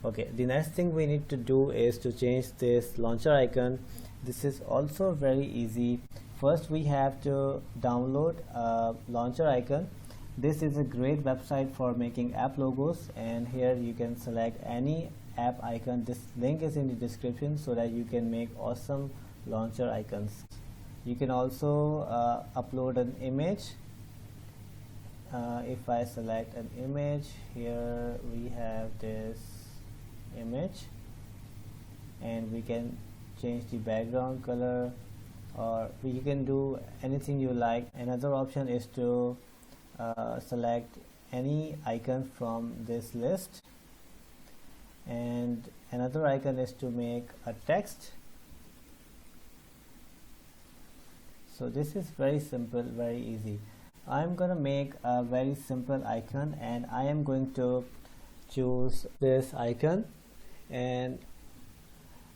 Okay, the next thing we need to do is to change this launcher icon. This is also very easy. First we have to download a launcher icon. This is a great website for making app logos, and here you can select any app icon. This link is in the description so that you can make awesome launcher icons. You can also upload an image. If I select an image, here we have this image, and we can change the background color, or you can do anything you like. Another option is to select any icon from this list, and another icon is to make a text. So this is very simple, very easy. I'm gonna make a very simple icon, and I am going to choose this icon, and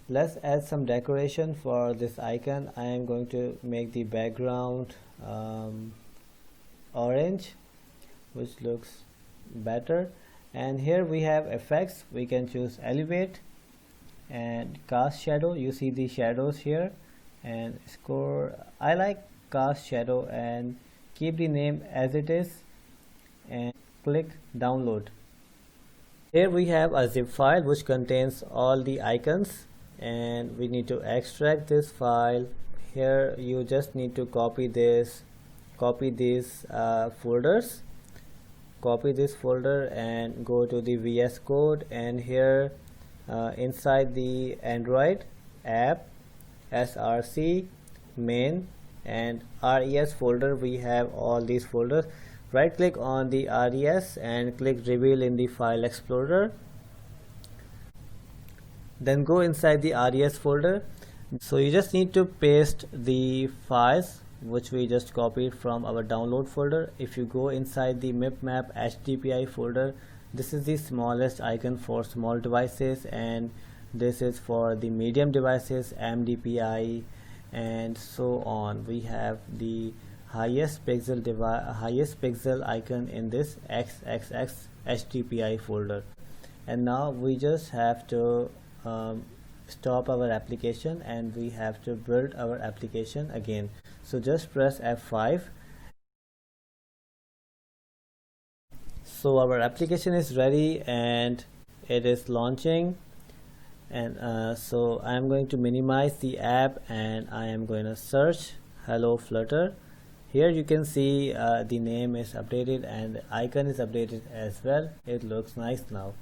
let's add some decoration for this icon. I am going to make the background orange, which looks better. And here we have effects. We can choose elevate and cast shadow. You see the shadows here, and score. I like cast shadow, and keep the name as it is, and click download. Here we have a zip file which contains all the icons, and we need to extract this file. Here you just need to copy these folders. Copy this folder and go to the VS Code, and here inside the Android app, src, main and res folder, we have all these folders. Right click on the res and click reveal in the file explorer, then go inside the res folder. So you just need to paste the files which we just copied from our download folder. If you go inside the mipmap HDPI folder, this is the smallest icon for small devices, and this is for the medium devices, MDPI, and so on. We have the highest pixel icon in this XXX HDPI folder. And now we just have to stop our application, and we have to build our application again. So just press F5. So our application is ready and it is launching. And so I am going to minimize the app, and I am going to search hello Flutter. Here you can see the name is updated and the icon is updated as well. It looks nice now.